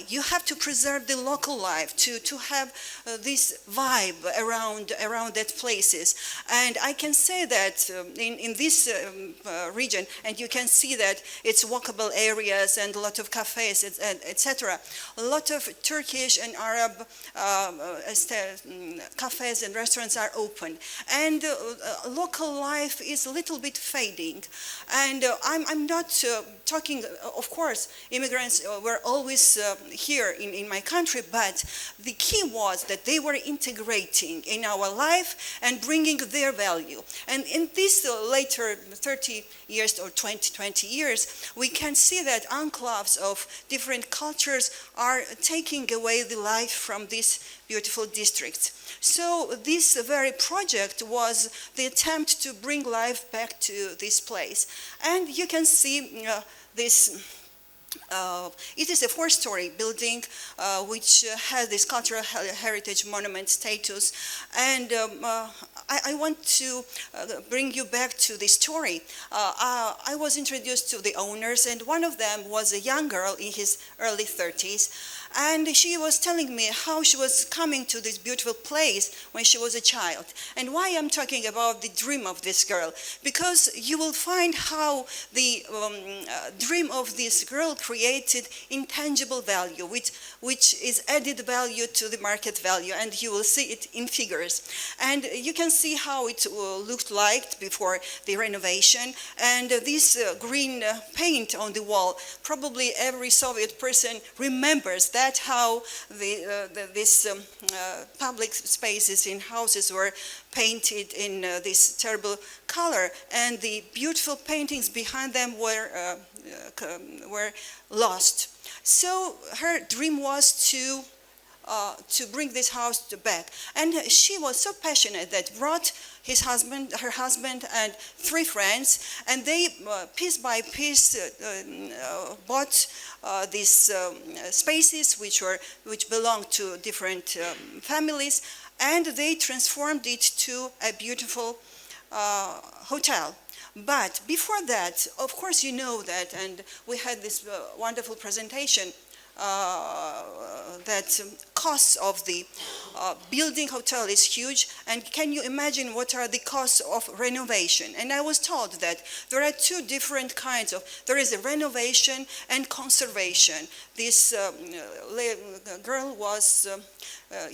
You have to preserve the local life to have this vibe around that places. And I can say that in this region, and you can see that it's walkable areas and a lot of cafes, etc. A lot of Turkish and Arab cafes and restaurants are open, and local life is a little bit fading. And I'm not talking, of course, immigrants were always here in my country, but the key was that they were integrating in our life and bringing their value. And in this later 30 years or 20 years, we can see that enclaves of different cultures are taking away the life from these beautiful districts. So this very project was the attempt to bring life back to this place. And you can see this. It is a four-story building which has this cultural heritage monument status, and I want to bring you back to the story. I was introduced to the owners, and one of them was a young girl in his early 30s, and she was telling me how she was coming to this beautiful place when she was a child. And why I'm talking about the dream of this girl, because you will find how the dream of this girl created intangible value, which is added value to the market value, and you will see it in figures. And you can see how it looked like before the renovation, and this green paint on the wall, probably every Soviet person remembers that, how these public spaces in houses were painted in this terrible color, and the beautiful paintings behind them were lost. So her dream was to bring this house back, and she was so passionate that brought her husband, and 3 friends, and they piece by piece bought these spaces which belonged to different families, and they transformed it to a beautiful hotel. But before that, of course, you know that, and we had this wonderful presentation that costs of the building hotel is huge, and can you imagine what are the costs of renovation? And I was told that there are 2 different kinds of, there is a renovation and conservation. This girl was,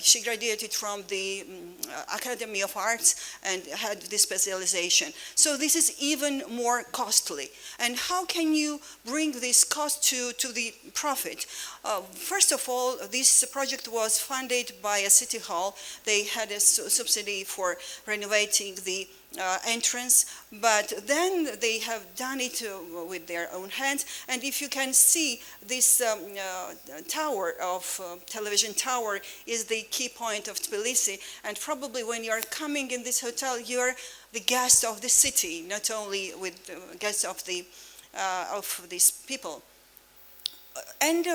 she graduated from the Academy of Arts and had this specialization. So this is even more costly. And how can you bring this cost to the profit? First of all, this project was funded by a city hall. They had a subsidy for renovating the entrance, but then they have done it with their own hands. And if you can see, this tower of television tower is the key point of Tbilisi, and probably when you're coming in this hotel, you're the guest of the city, not only with guests of these people. And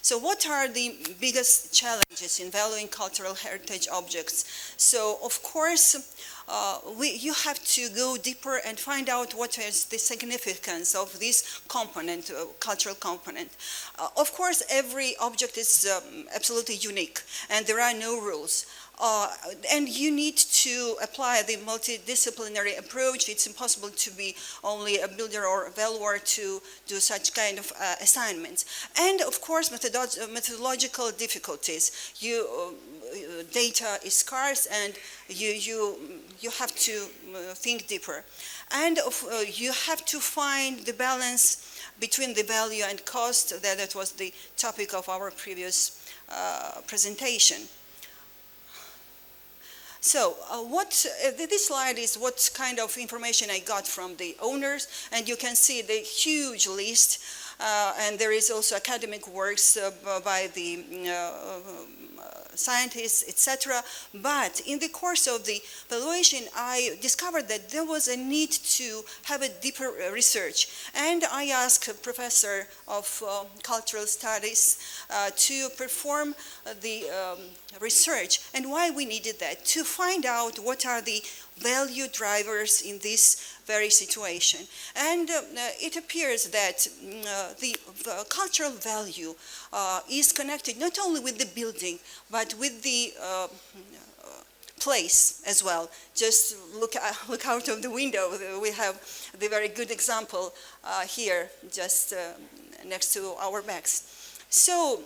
so what are the biggest challenges in valuing cultural heritage objects? So of course, you have to go deeper and find out what is the significance of this component, cultural component. Of course, every object is absolutely unique, and there are no rules. And you need to apply the multidisciplinary approach. It's impossible to be only a builder or a valuer to do such kind of assignments. And of course, methodological difficulties. Data is scarce, and you have to think deeper. And you have to find the balance between the value and cost. That was the topic of our previous presentation. So this slide is what kind of information I got from the owners, and you can see the huge list, and there is also academic works by the scientists, etc. But in the course of the valuation, I discovered that there was a need to have a deeper research. And I asked a professor of cultural studies to perform the research, and why we needed that, to find out what are the value drivers in this very situation. And it appears that the cultural value is connected not only with the building, but with the place as well. Just look out of the window. We have the very good example here, just next to our backs. So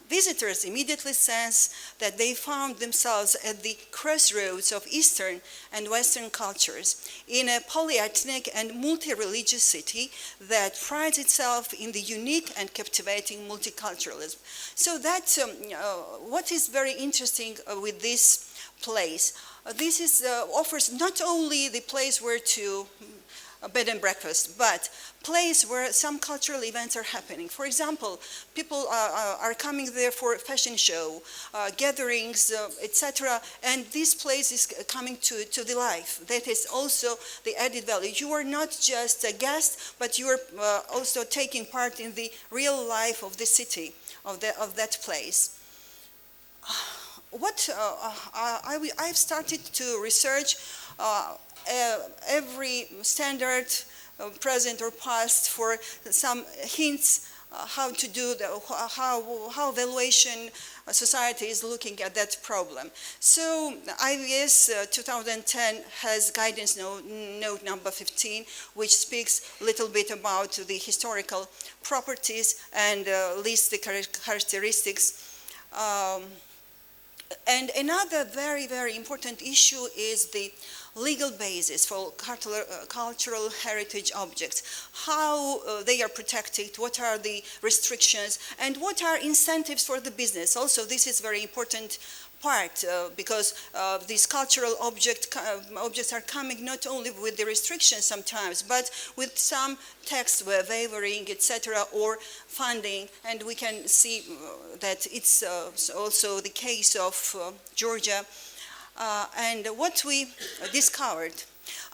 visitors immediately sense that they found themselves at the crossroads of Eastern and Western cultures in a polyethnic and multi-religious city that prides itself in the unique and captivating multiculturalism. So that what is very interesting with this place, this is offers not only the place where to bed and breakfast, but place where some cultural events are happening. For example, people are coming there for a fashion show, gatherings, etc. And this place is coming to the life. That is also the added value. You are not just a guest, but you are also taking part in the real life of the city, of that place. What I've started to research every standard, present or past, for some hints how to do how valuation society is looking at that problem. So IVS 2010 has guidance note number 15, which speaks a little bit about the historical properties and lists the characteristics. And another very, very important issue is the legal basis for cultural heritage objects, how they are protected, what are the restrictions, and what are incentives for the business. Also, this is very important part because these cultural objects are coming not only with the restrictions sometimes, but with some tax wavering, etc., or funding. And we can see that it's also the case of Georgia. And what we discovered,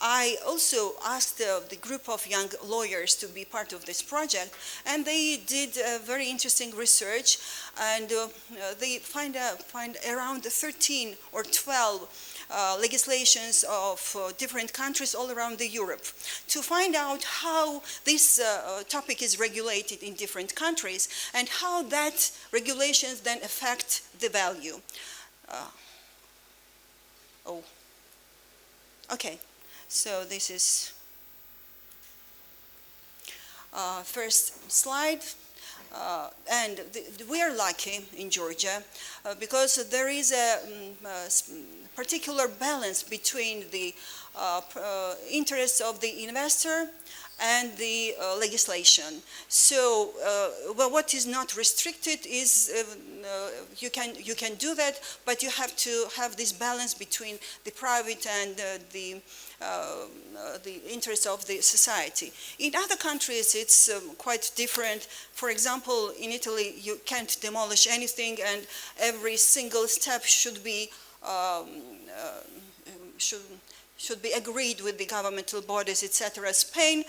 I also asked the group of young lawyers to be part of this project, and they did very interesting research, and they find around 13 or 12 legislations of different countries all around Europe to find out how this topic is regulated in different countries and how that regulations then affect the value. Okay, so this is first slide. And we are lucky in Georgia because there is a particular balance between the interests of the investor and the legislation. So what is not restricted is you can do that, but you have to have this balance between the private and the interests of the society. In other countries, it's quite different. For example, in Italy, you can't demolish anything, and every single step should be agreed with the governmental bodies, etc. Spain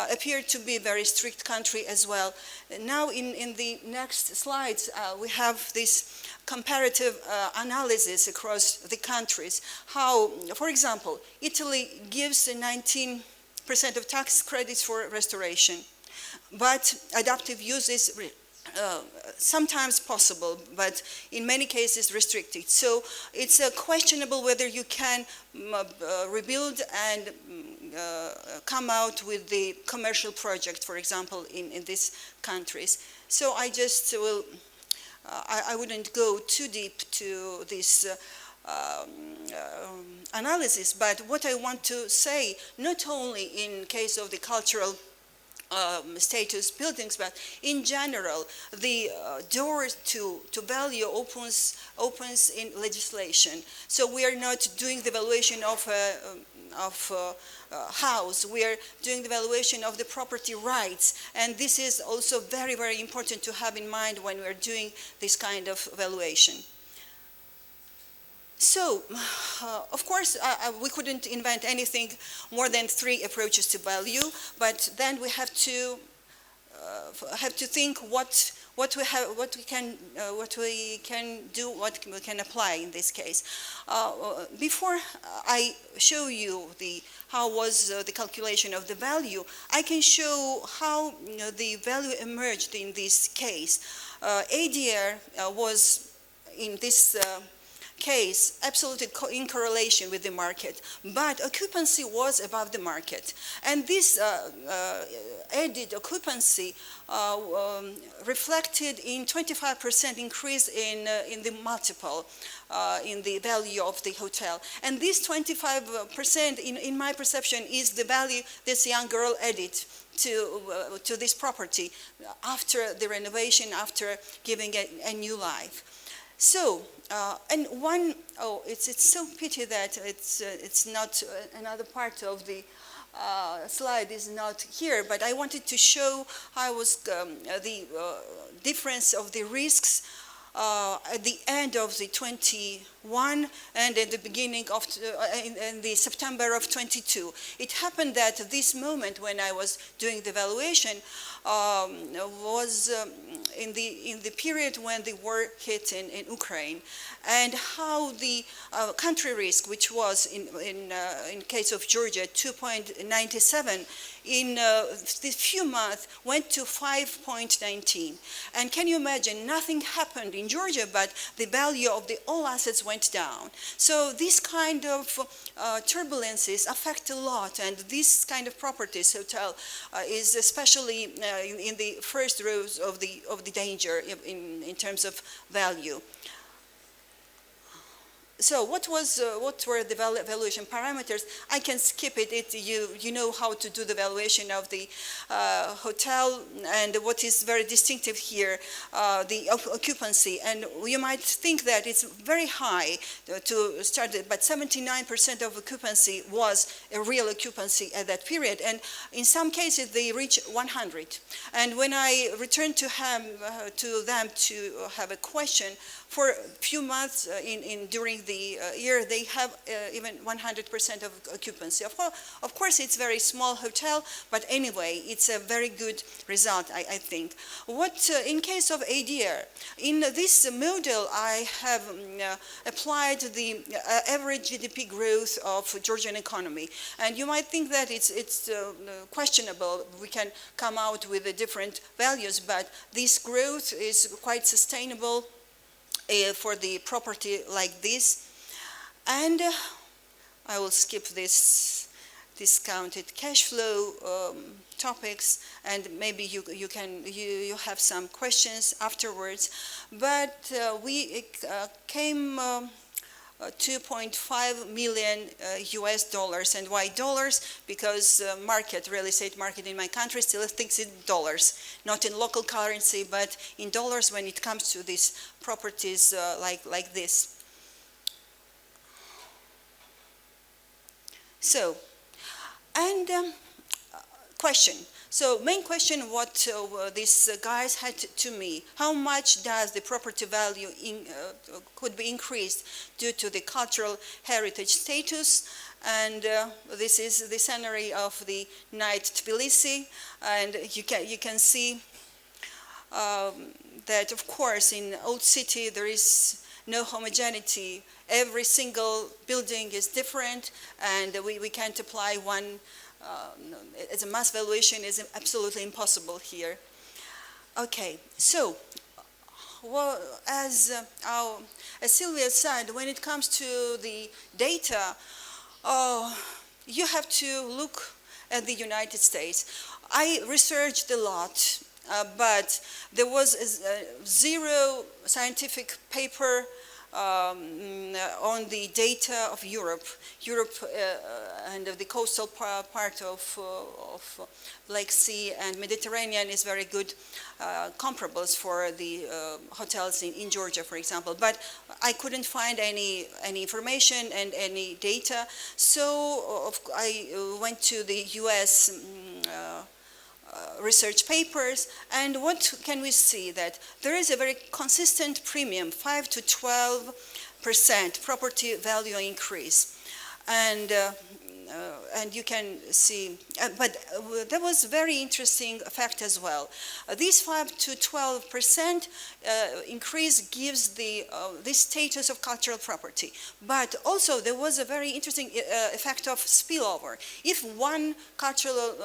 appeared to be a very strict country as well. Now, in the next slides, we have this comparative analysis across the countries. How, for example, Italy gives 19% of tax credits for restoration, but adaptive use is sometimes possible, but in many cases restricted. So it's questionable whether you can rebuild and come out with the commercial project, for example, in these countries. So I just will, I wouldn't go too deep to this analysis, but what I want to say, not only in case of the cultural status buildings, but in general, the door to value opens in legislation. So we are not doing the valuation of house, we are doing the valuation of the property rights, and this is also very, very important to have in mind when we are doing this kind of valuation. So, of course, we couldn't invent anything more than 3 approaches to value, but then we have to think what what we can do, what we can apply in this case. Before I show you how was the calculation of the value, I can show how the value emerged in this case. ADR was in this case absolutely in correlation with the market, but occupancy was above the market, and this added occupancy reflected in 25% increase in the multiple in the value of the hotel. And this 25%, in my perception, is the value this young girl added to this property after the renovation, after giving a new life. So, and it's so pity that it's not another part of the slide is not here, but I wanted to show how was the difference of the risks at the end of the 21 and at the beginning of in the September of 22. It happened that this moment when I was doing the valuation was in the period when the war hit in Ukraine, and how the country risk, which was in case of Georgia 2.97, in this few months went to 5.19. And can you imagine, nothing happened in Georgia, but the value of the all assets went down. So this kind of turbulences affect a lot, and this kind of properties, hotel, is especially in the first rows of the danger in terms of value. So what were the valuation parameters? I can skip it. You know how to do the valuation of the hotel, and what is very distinctive here, the occupancy. And you might think that it's very high to start it, but 79% of occupancy was a real occupancy at that period. And in some cases they reach 100. And when I returned to them to have a question, for a few months during the year, they have even 100% of occupancy. Of course, it's a very small hotel, but anyway, it's a very good result, I think. In case of ADR, in this model, I have applied the average GDP growth of Georgian economy. And you might think that it's questionable. We can come out with the different values, but this growth is quite sustainable for the property like this. And I will skip this discounted cash flow topics, and maybe you have some questions afterwards. But we came 2.5 million US dollars. And why dollars? Because real estate market in my country still thinks in dollars, not in local currency, but in dollars when it comes to these properties like this. So, and question. So main question what these guys had to me, how much does the property value could be increased due to the cultural heritage status? And this is the scenery of the night Tbilisi, and you can see that of course in old city there is no homogeneity. Every single building is different, and we can't apply one as a mass valuation is absolutely impossible here. Okay, so as Sylvia said, when it comes to the data, you have to look at the United States. I researched a lot, but there was zero scientific paper on the data of Europe and the coastal part of Black Sea and Mediterranean is very good comparables for the hotels in Georgia, for example. But I couldn't find any information and any data, so I went to the US research papers, and what can we see? That there is a very consistent premium, 5 to 12% property value increase. And and you can see, but that was very interesting fact as well. This 5 to 12% increase gives the status of cultural property. But also there was a very interesting effect of spillover. If one cultural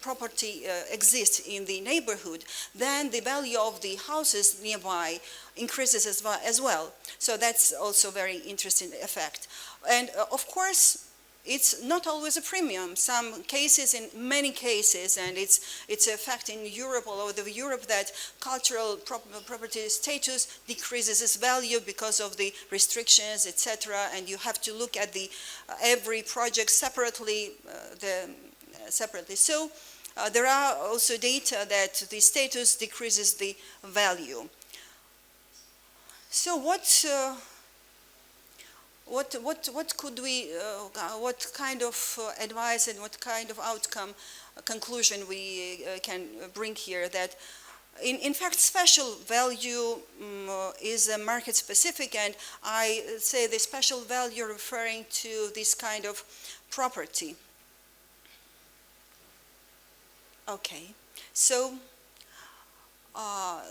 property exists in the neighborhood, then the value of the houses nearby increases as well. So that's also very interesting effect. And of course, it's not always a premium. Some cases, in many cases, and it's a fact in Europe, all over Europe, that cultural property status decreases its value because of the restrictions, etc. And you have to look at the every project separately. So there are also data that the status decreases the value. So what could we, what kind of advice and what kind of outcome, conclusion we can bring here? That in fact special value is market specific, and I say the special value referring to this kind of property. Okay, so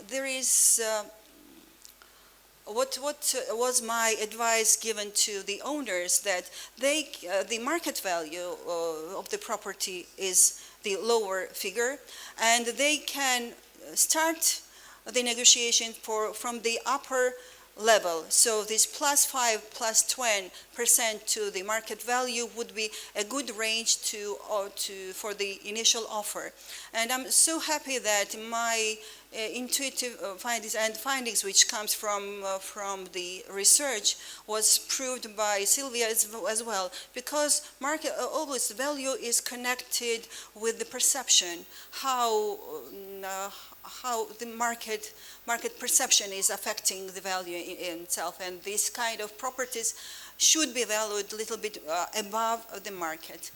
there is what was my advice given to the owners, that they the market value of the property is the lower figure, and they can start the negotiation from the upper level. So this +5, +20% to the market value would be a good range for the initial offer. And I'm so happy that my intuitive findings which comes from the research was proved by Sylvia as well, because market always value is connected with the perception, how the market perception is affecting the value in itself, and these kind of properties should be valued a little bit above the market.